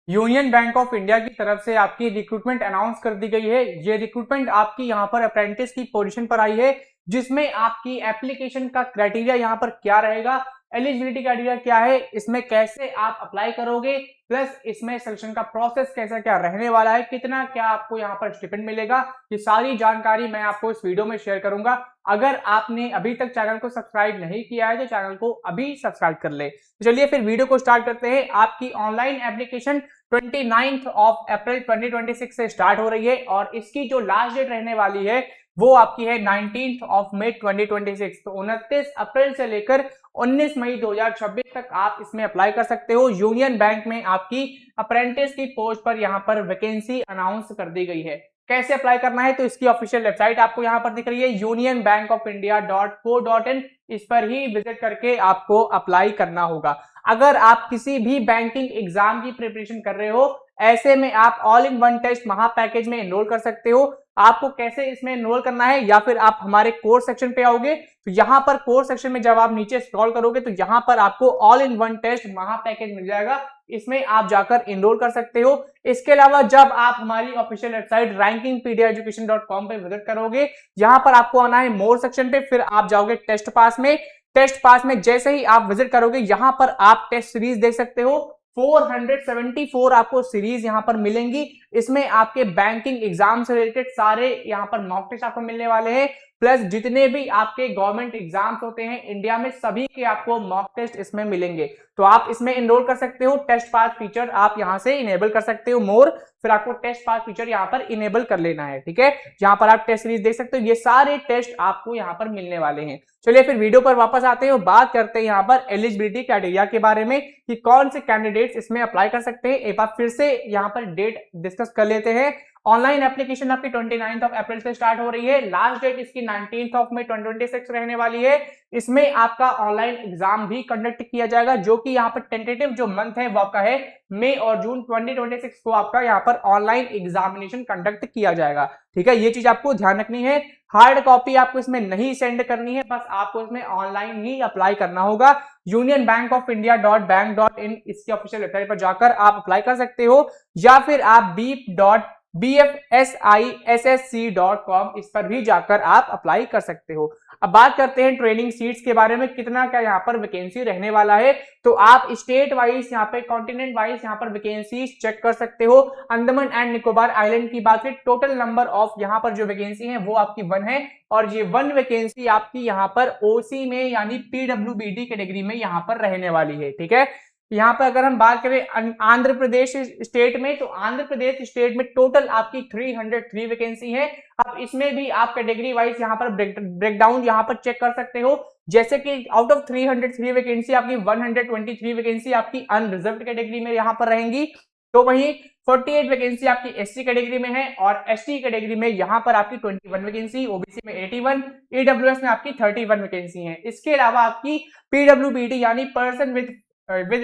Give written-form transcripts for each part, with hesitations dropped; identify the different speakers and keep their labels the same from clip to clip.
Speaker 1: Union bank of India की तरफ से आपकी रिक्रूटमेंट अनाउंस कर दी गई है। ये रिक्रूटमेंट आपकी यहाँ पर अप्रेंटिस की पोजीशन पर आई है, जिसमें आपकी एप्लीकेशन का क्राइटेरिया यहाँ पर क्या रहेगा, एलिजिबिलिटी क्राइटेरिया क्या है, इसमें कैसे आप अप्लाई करोगे, प्लस इसमें सिलेक्शन का प्रोसेस कैसा क्या रहने वाला है, कितना क्या आपको यहाँ पर स्टिपेंड मिलेगा, ये सारी जानकारी मैं आपको इस वीडियो में शेयर करूंगा। अगर आपने अभी तक चैनल को सब्सक्राइब नहीं किया है तो चैनल को अभी सब्सक्राइब कर ले। तो चलिए फिर वीडियो को स्टार्ट करते हैं। आपकी ऑनलाइन एप्लीकेशन 29 ऑफ अप्रैल 2026 से स्टार्ट हो रही है और इसकी जो लास्ट डेट रहने वाली है वो आपकी है 19 ऑफ मई 2026। तो 29 अप्रैल से लेकर 19 मई 2026 तक आप इसमें अप्लाई कर सकते हो। यूनियन बैंक में आपकी अप्रेंटिस की पोस्ट पर यहाँ पर वैकेंसी अनाउंस कर दी गई है। कैसे अप्लाई करना है तो इसकी ऑफिशियल वेबसाइट आपको यहाँ पर दिख रही है unionbankofIndia.co.in। इस पर ही विजिट करके आपको अप्लाई करना होगा। अगर आप किसी भी बैंकिंग एग्जाम की प्रिपरेशन कर रहे हो, ऐसे में आप ऑल इन वन टेस्ट महा पैकेज में एनरोल कर सकते हो। आपको कैसे इसमें एनरोल करना है, या फिर आप हमारे कोर्स सेक्शन पे आओगे तो यहाँ पर कोर्स सेक्शन में जब आप नीचे स्क्रॉल करोगे तो यहाँ पर आपको ऑल इन वन टेस्ट महा पैकेज मिल जाएगा, इसमें आप जाकर एनरोल कर सकते हो। इसके अलावा जब आप हमारी ऑफिशियल वेबसाइट rankingpediaeducation.com पे विजिट करोगे, यहाँ पर आपको आना है मोर सेक्शन पे, फिर आप जाओगे टेस्ट पास में। टेस्ट पास में जैसे ही आप विजिट करोगे यहाँ पर आप टेस्ट सीरीज देख सकते हो। 474 आपको सीरीज यहाँ पर मिलेंगी। इसमें आपके बैंकिंग एग्जाम से रिलेटेड सारे यहाँ पर मॉक टेस्ट आपको मिलने वाले हैं, प्लस जितने भी आपके गवर्नमेंट एग्जाम्स होते हैं इंडिया में सभी के आपको मॉक टेस्ट इसमें मिलेंगे। तो आप इसमें एनरोल कर सकते हो। टेस्ट पास फीचर आप यहाँ से इनेबल कर सकते हो मोर, फिर आपको टेस्ट पास फीचर यहाँ पर इनेबल कर लेना है। ठीक है, यहाँ पर आप टेस्ट सीरीज देख सकते हो, ये सारे टेस्ट आपको यहाँ पर मिलने वाले हैं। चलिए फिर वीडियो पर वापस आते हैं, बात करते हैं यहाँ पर एलिजिबिलिटी क्राइटेरिया के बारे में कि कौन से कैंडिडेट्स इसमें अप्लाई कर सकते हैं। एक बार फिर से यहाँ पर डेट डिस्कस कर लेते हैं। ऑनलाइन एप्लीकेशन आपकी 29 ऑफ अप्रैल से स्टार्ट हो रही है। लास्ट डेट इसकी 19 ऑफ मई 2026 रहने वाली है। इसमें आपका ऑनलाइन एग्जाम भी कंडक्ट किया जाएगा, जो कि यहाँ पर टेंटेटिव जो मंथ है वो आपका है मई और जून 2026 को आपका यहाँ पर ऑनलाइन एग्जामिनेशन कंडक्ट किया जाएगा। ठीक है, ये चीज आपको ध्यान रखनी है। हार्ड कॉपी आपको इसमें नहीं सेंड करनी है, बस आपको इसमें ऑनलाइन ही अप्लाई करना होगा। Union bank of India .bank.in इसकी ऑफिशियल वेबसाइट पर जाकर आप अप्लाई कर सकते हो, या फिर आप beep.bfsissc.com इस पर भी जाकर आप अप्लाई कर सकते हो। अब बात करते हैं ट्रेनिंग सीट्स के बारे में, कितना क्या यहाँ पर वैकेंसी रहने वाला है। तो आप स्टेट वाइज यहाँ पे कॉन्टिनेंट वाइज यहाँ पर वैकेंसी चेक कर सकते हो। अंडमान एंड निकोबार आइलैंड की बात करें, टोटल नंबर ऑफ यहाँ पर जो वैकेंसी है वो आपकी 1 है, और ये 1 वैकेंसी आपकी यहाँ पर ओसी में यानी पीडब्ल्यूबीडी कैटेगरी में यहाँ पर रहने वाली है। ठीक है, यहाँ पर अगर हम बात करें आंध्र प्रदेश स्टेट में, तो आंध्र प्रदेश स्टेट में टोटल आपकी 303 वैकेंसी है। अब इसमें भी आप कैटेगरी वाइज यहाँ पर ब्रेकडाउन यहाँ पर चेक कर सकते हो। जैसे कि आउट ऑफ 303 वैकेंसी आपकी 123 वैकेंसी आपकी अनरिजर्व्ड कैटेगरी में यहाँ पर रहेंगी। तो वहीं 48 वैकेंसी आपकी एससी कैटेगरी में है, और एसटी कैटेगरी में यहाँ पर आपकी 21 वैकेंसी, ओबीसी में 81, ईडब्ल्यूएस में आपकी 31 वैकेंसी है। इसके अलावा आपकी पीडब्ल्यूबीडी यानी पर्सन विद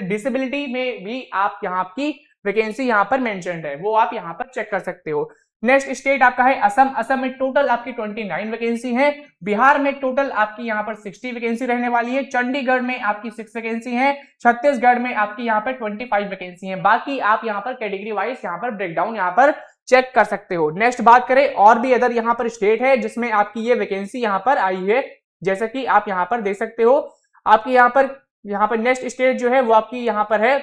Speaker 1: डिसेबिलिटी में भी आप यहाँ की वैकेंसी यहाँ पर मेंशन्ड है, वो आप यहाँ पर चेक कर सकते हो। नेक्स्ट स्टेट आपका है असम। असम में टोटल आपकी 29 वैकेंसी है। बिहार में टोटल आपकी यहाँ पर 60 वैकेंसी रहने वाली है। चंडीगढ़ में आपकी 6 वैकेंसी है। छत्तीसगढ़ में आपकी यहाँ पर 25 वैकेंसी है। बाकी आप यहाँ पर कैटेगरी वाइज यहाँ पर ब्रेकडाउन यहाँ पर चेक कर सकते हो। नेक्स्ट बात करें, और भी अदर यहाँ पर स्टेट है जिसमें आपकी ये वैकेंसी यहाँ पर आई है, जैसे कि आप यहाँ पर देख सकते हो। आपकी यहाँ पर नेक्स्ट स्टेट जो है वो आपकी यहाँ पर है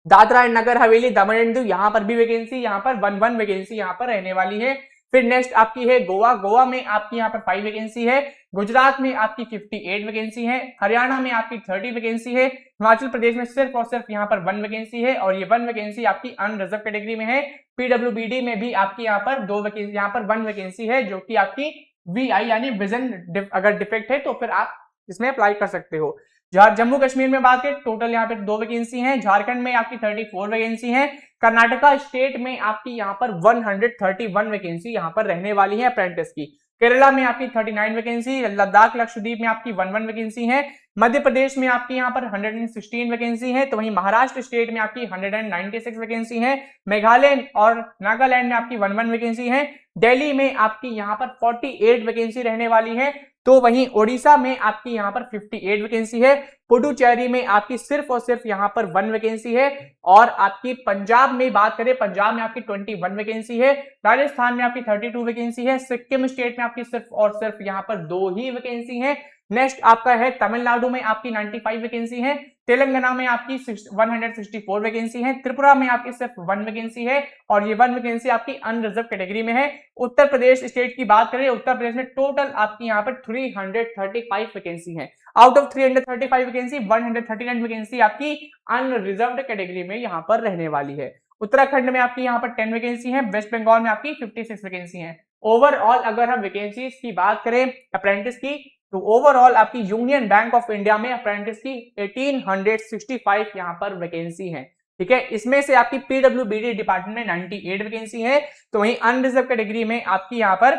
Speaker 1: Dadra and Nagar Haveli, Daman and Diu, यहाँ पर भी वैकेंसी यहाँ पर 1 वैकेंसी यहाँ पर रहने वाली है। फिर नेक्स्ट आपकी है गोवा। गोवा में आपकी यहाँ पर 5 वैकेंसी है। गुजरात में आपकी 58 वैकेंसी है। हरियाणा में आपकी 30 वैकेंसी है। हिमाचल प्रदेश में सिर्फ और सिर्फ यहाँ पर 1 वैकेंसी है, और ये 1 वैकेंसी आपकी अनरिजर्व कैटेगरी में है। पीडब्ल्यूबीडी में भी आपकी यहाँ पर 2 वैकेंसी, यहाँ पर 1 वैकेंसी है, जो कि आपकी वीआई यानी विजन अगर डिफेक्ट है तो फिर आप इसमें अप्लाई कर सकते हो। जम्मू कश्मीर में बात करें, टोटल यहाँ पे 2 वैकेंसी हैं। झारखंड में आपकी 34 वैकेंसी हैं। कर्नाटका स्टेट में आपकी यहाँ पर 131 वैकेंसी यहाँ पर रहने वाली है अप्रेंटिस की। केरला में आपकी 39 वैकेंसी। लद्दाख लक्षद्वीप में आपकी 1 वैकेंसी है। मध्य प्रदेश में आपकी यहाँ पर 116 वैकेंसी है, तो वहीं महाराष्ट्र स्टेट में आपकी 196 वैकेंसी है, मेघालय और नागालैंड में आपकी 11 वैकेंसी है, दिल्ली में आपकी यहाँ पर 48 वैकेंसी रहने वाली है, तो वहीं ओडिशा में आपकी यहाँ पर 58 वैकेंसी है, पुडुचेरी में आपकी सिर्फ और सिर्फ यहाँ पर 1 वैकेंसी है, और आपकी पंजाब में बात करें, पंजाब में आपकी 21 वैकेंसी है, राजस्थान में आपकी 32 वैकेंसी है, सिक्किम स्टेट में आपकी सिर्फ और सिर्फ यहाँ पर 2 ही वैकेंसी है। नेक्स्ट आपका है तमिलनाडु में आपकी 95 वैकेंसी है, तेलंगाना में आपकी 164 वैकेंसी है, त्रिपुरा में आपकी सिर्फ 1 वैकेंसी है, और ये 1 वैकेंसी आपकी अनरिजर्व कैटेगरी में है। उत्तर प्रदेश स्टेट की बात करें, उत्तर प्रदेश में टोटल आपकी यहाँ पर 335 वैकेंसी है। आउट ऑफ 335 वैकेंसी 139 वैकेंसी आपकी अनरिजर्व्ड कैटेगरी में यहाँ पर रहने वाली है। उत्तराखंड में आपकी यहाँ पर 10 वैकेंसी है, वेस्ट बंगाल में आपकी 56 वैकेंसी है। ओवरऑल अगर हम वैकेंसीज की बात करें अप्रेंटिस की, तो ओवरऑल आपकी यूनियन बैंक ऑफ इंडिया में अप्रेंटिस की 1865 यहाँ पर वैकेंसी है, ठीक है। इसमें से आपकी पीडब्ल्यूबीडी डिपार्टमेंट में 98 वैकेंसी है, तो वहीं अनरिजर्व कैटेगरी में आपकी यहाँ पर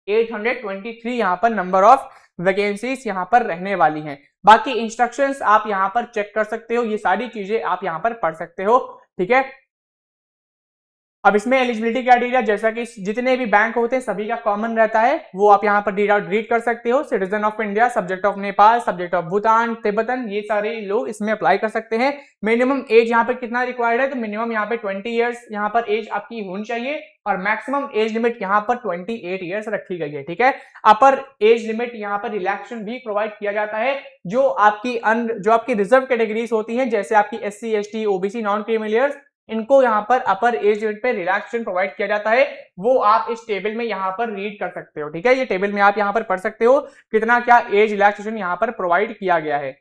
Speaker 1: 823 यहाँ पर नंबर ऑफ वैकेंसीज यहाँ पर रहने वाली हैं। बाकी इंस्ट्रक्शंस आप यहाँ पर चेक कर सकते हो, ये सारी चीजें आप यहाँ पर पढ़ सकते हो, ठीक है। अब इसमें एलिजिबिलिटी क्राइटेरिया जैसा कि जितने भी बैंक होते हैं सभी का कॉमन रहता है, वो आप यहाँ पर रीड कर सकते हो। Citizen of India, subject of Nepal, subject of Bhutan, Tibetan, ये सारे लोग इसमें अप्लाई कर सकते हैं। मिनिमम एज यहाँ पे कितना रिक्वायर्ड है, तो मिनिमम यहाँ पे 20 ईयर्स यहाँ पर एज आपकी होनी चाहिए, और मैक्सिमम एज लिमिट यहाँ पर 28 ईयर्स रखी गई है, ठीक है। अपर एज लिमिट यहाँ पर रिलैक्सेशन भी प्रोवाइड किया जाता है, जो आपकी रिजर्व कैटेगरीज होती है, जैसे आपकी SC ST OBC नॉन क्रीमिलियर्स, इनको यहाँ पर अपर एज लिमिट पे रिलैक्सेशन प्रोवाइड किया जाता है। वो आप इस टेबल में यहाँ पर रीड कर सकते हो, ठीक है। ये टेबल में आप यहाँ पर पढ़ सकते हो कितना क्या एज रिलैक्सेशन यहाँ पर प्रोवाइड किया गया है।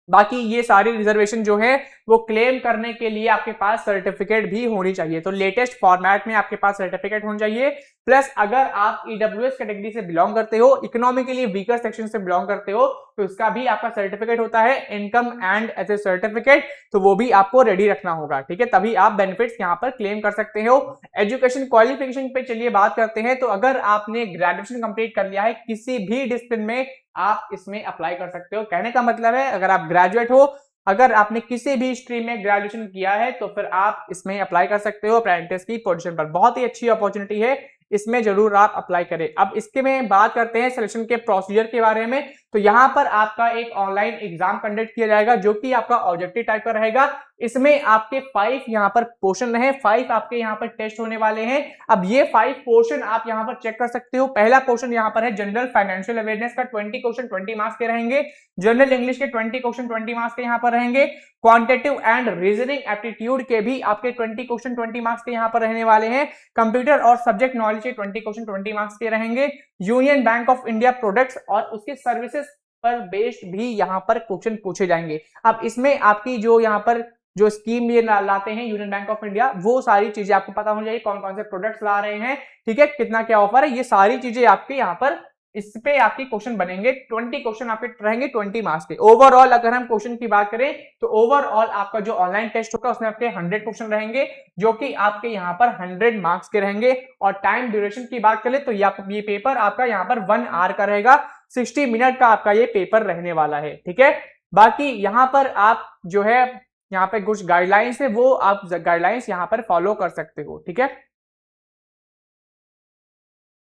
Speaker 1: बाकी ये सारी रिजर्वेशन जो है वो क्लेम करने के लिए आपके पास सर्टिफिकेट भी होनी चाहिए, तो लेटेस्ट फॉर्मेट में आपके पास सर्टिफिकेट होनी चाहिए। प्लस अगर आप EWS कैटेगरी से बिलोंग करते हो, इकोनॉमिकली वीकर सेक्शन से बिलोंग करते हो, तो इसका भी आपका सर्टिफिकेट होता है इनकम एंड एसेट सर्टिफिकेट, तो वो भी आपको रेडी रखना होगा, ठीक है, तभी आप बेनिफिट्स यहाँ पर क्लेम कर सकते हो। एजुकेशन क्वालिफिकेशन पे चलिए बात करते हैं, तो अगर आपने ग्रेजुएशन कंप्लीट कर लिया है किसी भी डिसिप्लिन में, आप इसमें अप्लाई कर सकते हो। कहने का मतलब है अगर आप ग्रेजुएट हो, अगर आपने किसी भी स्ट्रीम में ग्रेजुएशन किया है, तो फिर आप इसमें अप्लाई कर सकते हो अप्रेंटिस की पोजीशन पर। बहुत ही अच्छी अपॉर्चुनिटी है, इसमें जरूर आप अप्लाई करें। अब इसके में बात करते हैं सिलेक्शन के प्रोसीजर के बारे में, तो यहाँ पर आपका एक ऑनलाइन एग्जाम कंडक्ट किया जाएगा, जो कि आपका ऑब्जेक्टिव टाइप का रहेगा। इसमें आपके 5 यहाँ पर पोर्शन है, 5 आपके यहाँ पर टेस्ट होने वाले हैं। अब ये 5 पोर्शन आप यहाँ पर चेक कर सकते हो। पहला पोर्शन यहाँ पर है जनरल फाइनेंशियल अवेयरनेस का 20 क्वेश्चन 20 मार्क्स के रहेंगे। जनरल इंग्लिश के 20 क्वेश्चन 20 मार्क्स के यहाँ पर रहेंगे। क्वांटिटेटिव एंड रीजनिंग एप्टीट्यूड के भी आपके 20 क्वेश्चन 20 मार्क्स के यहाँ पर रहने वाले हैं। कंप्यूटर और सब्जेक्ट नॉलेज के 20 क्वेश्चन 20 मार्क्स के रहेंगे। Union bank of India products और उसके सर्विसेज पर बेस्ड भी यहाँ पर क्वेश्चन पूछे जाएंगे। अब इसमें आपकी जो यहाँ पर जो स्कीम ये लाते हैं यूनियन बैंक ऑफ इंडिया, वो सारी चीजें आपको पता होनी चाहिए, कौन कौन से प्रोडक्ट्स ला रहे हैं, ठीक है, कितना क्या ऑफर है, ये सारी चीजें आपके यहाँ पर इस पे आपके क्वेश्चन बनेंगे। 20 क्वेश्चन आपके रहेंगे 20 मार्क्स के। ओवरऑल अगर हम क्वेश्चन की बात करें, तो ओवरऑल आपका जो ऑनलाइन टेस्ट होगा उसमें आपके 100 क्वेश्चन रहेंगे, जो कि आपके यहाँ पर 100 मार्क्स के रहेंगे। और टाइम ड्यूरेशन की बात करें तो ये पेपर आपका यहाँ पर 1 आवर का रहेगा, 60 मिनट का आपका ये पेपर रहने वाला है, ठीक है। बाकी यहाँ पर आप जो है यहाँ पे कुछ गाइडलाइंस है, वो आप गाइडलाइंस यहाँ पर फॉलो कर सकते हो, ठीक है।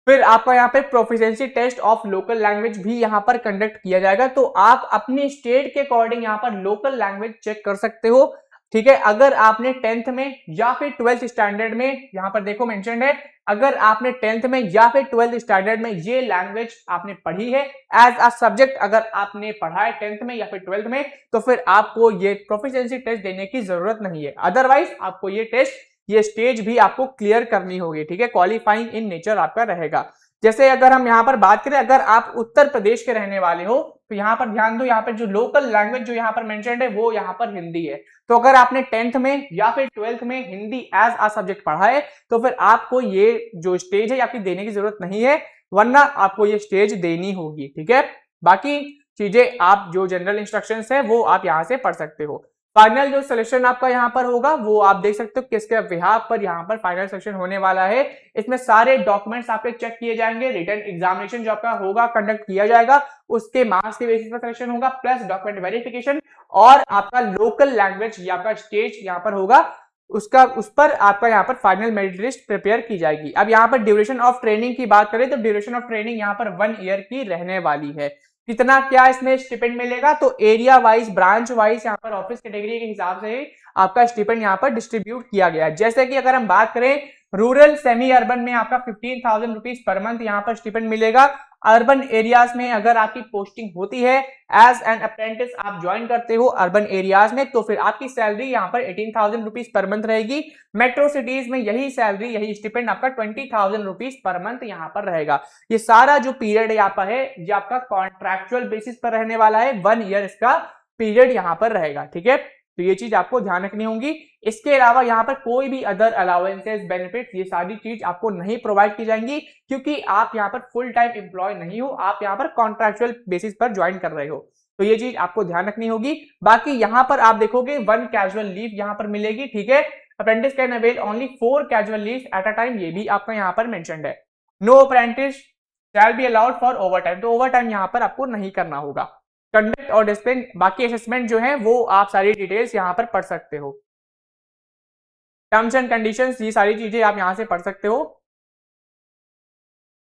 Speaker 1: फिर आपका यहाँ पे proficiency test of local language भी यहाँ पर कंडक्ट किया जाएगा, तो आप अपनी स्टेट के अकॉर्डिंग यहाँ पर लोकल लैंग्वेज चेक कर सकते हो, ठीक है। अगर आपने 10th में या फिर 12th स्टैंडर्ड में, यहाँ पर देखो मेंशन है, अगर आपने 10th में या फिर 12th स्टैंडर्ड में ये लैंग्वेज आपने पढ़ी है एज अ सब्जेक्ट, अगर आपने पढ़ा है 10th में या फिर 12th में, तो फिर आपको ये प्रोफिशिएंसी टेस्ट देने की जरूरत नहीं है। अदरवाइज आपको ये टेस्ट, ये स्टेज भी आपको क्लियर करनी होगी, ठीक है। क्वालिफाइंग इन नेचर आपका रहेगा। जैसे अगर हम यहाँ पर बात करें, अगर आप उत्तर प्रदेश के रहने वाले हो, तो यहाँ पर ध्यान दो, यहाँ पर जो लोकल लैंग्वेज जो यहाँ पर मेंशन्ड है वो यहाँ पर हिंदी है। तो अगर आपने 10th में या फिर 12th में हिंदी एज अ सब्जेक्ट पढ़ा है, तो फिर आपको ये जो स्टेज है आपकी देने की जरूरत नहीं है, वरना आपको ये स्टेज देनी होगी, ठीक है। बाकी चीजें आप जो जनरल इंस्ट्रक्शंस है वो आप यहाँ से पढ़ सकते हो। फाइनल जो सिलेक्शन आपका यहाँ पर होगा वो आप देख सकते हो किसके बिहाफ पर यहाँ पर फाइनल सिलेक्शन होने वाला है। इसमें सारे डॉक्यूमेंट्स आपके चेक किए जाएंगे, रिटन एग्जामिनेशन जो आपका होगा कंडक्ट किया जाएगा, उसके मार्क्स के बेसिस पर सिलेक्शन होगा, प्लस डॉक्यूमेंट वेरिफिकेशन और आपका लोकल लैंग्वेज या आपका स्टेज यहाँ पर होगा, उस पर आपका यहाँ पर फाइनल मेरिट लिस्ट प्रिपेयर की जाएगी। अब यहाँ पर ड्यूरेशन ऑफ ट्रेनिंग की बात करें तो ड्यूरेशन ऑफ ट्रेनिंग यहाँ पर 1 ईयर की रहने वाली है। कितना क्या इसमें स्टिपेंड मिलेगा तो एरिया वाइज, ब्रांच वाइज यहाँ पर ऑफिस कैटेगरी के हिसाब से आपका स्टिपेंड यहाँ पर डिस्ट्रीब्यूट किया गया है। जैसे कि अगर हम बात करें रूरल सेमी अर्बन में आपका 15,000 रुपीज पर मंथ यहाँ पर स्टिपेंड मिलेगा। अर्बन एरियाज में अगर आपकी पोस्टिंग होती है एज एन अप्रेंटिस, आप ज्वाइन करते हो अर्बन एरियाज में, तो फिर आपकी सैलरी यहाँ पर 18,000 रुपीज पर मंथ रहेगी। मेट्रो सिटीज में यही सैलरी, यही स्टिपेंड आपका 20,000 रुपीज पर मंथ यहाँ पर रहेगा। ये सारा जो पीरियड यहाँ पर है ये आपका कॉन्ट्रैक्चुअल बेसिस पर रहने वाला है, 1 ईयर इसका पीरियड यहाँ पर रहेगा। ठीक है, तो ये चीज आपको ध्यान रखनी होगी। इसके अलावा यहाँ पर कोई भी अदर अलाउंसेस, बेनिफिट्स, ये सारी चीज आपको नहीं प्रोवाइड की जाएंगी क्योंकि आप यहाँ पर फुल टाइम एम्प्लॉय नहीं हो, आप यहाँ पर कॉन्ट्रैक्चुअल बेसिस पर ज्वाइन कर रहे हो, तो ये चीज आपको ध्यान रखनी होगी। बाकी यहाँ पर आप देखोगे 1 कैजुअल लीव यहाँ पर मिलेगी। ठीक है, apprentice can avail only 4 casual leave at a time, ये भी आपका यहाँ पर मेंशन्ड है। No apprentice shall be allowed for overtime, तो ओवर टाइम यहाँ पर आपको नहीं करना होगा। कंडक्ट और डिसिप्लिन, बाकी असेसमेंट जो है वो आप सारी डिटेल्स यहाँ पर पढ़ सकते हो। टर्म्स एंड कंडीशंस, ये सारी चीजें आप यहां से पढ़ सकते हो।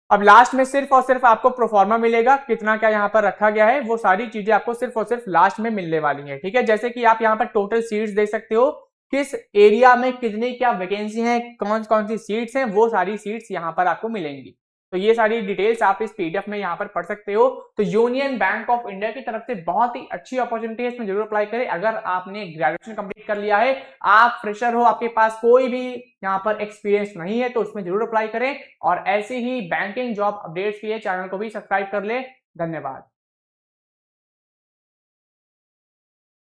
Speaker 1: अब लास्ट में सिर्फ और सिर्फ आपको प्रोफार्मा मिलेगा, कितना क्या यहाँ पर रखा गया है वो सारी चीजें आपको सिर्फ और सिर्फ लास्ट में मिलने वाली है। ठीक है, जैसे कि आप यहाँ पर टोटल सीट्स देख सकते हो, किस एरिया में कितनी क्या वैकेंसी है, कौन कौन सी सीट्स हैं, वो सारी सीट्स यहाँ पर आपको मिलेंगी। तो ये सारी डिटेल्स आप इस पीडीएफ में यहाँ पर पढ़ सकते हो। तो यूनियन बैंक ऑफ इंडिया की तरफ से बहुत ही अच्छी अपॉर्चुनिटी है, इसमें जरूर अप्लाई करें। अगर आपने ग्रेजुएशन कंप्लीट कर लिया है, आप फ्रेशर हो, आपके पास कोई भी यहाँ पर एक्सपीरियंस नहीं है, तो उसमें जरूर अप्लाई करें। और ऐसे ही बैंकिंग जॉब अपडेट्स के लिए चैनल को भी सब्सक्राइब कर ले। धन्यवाद।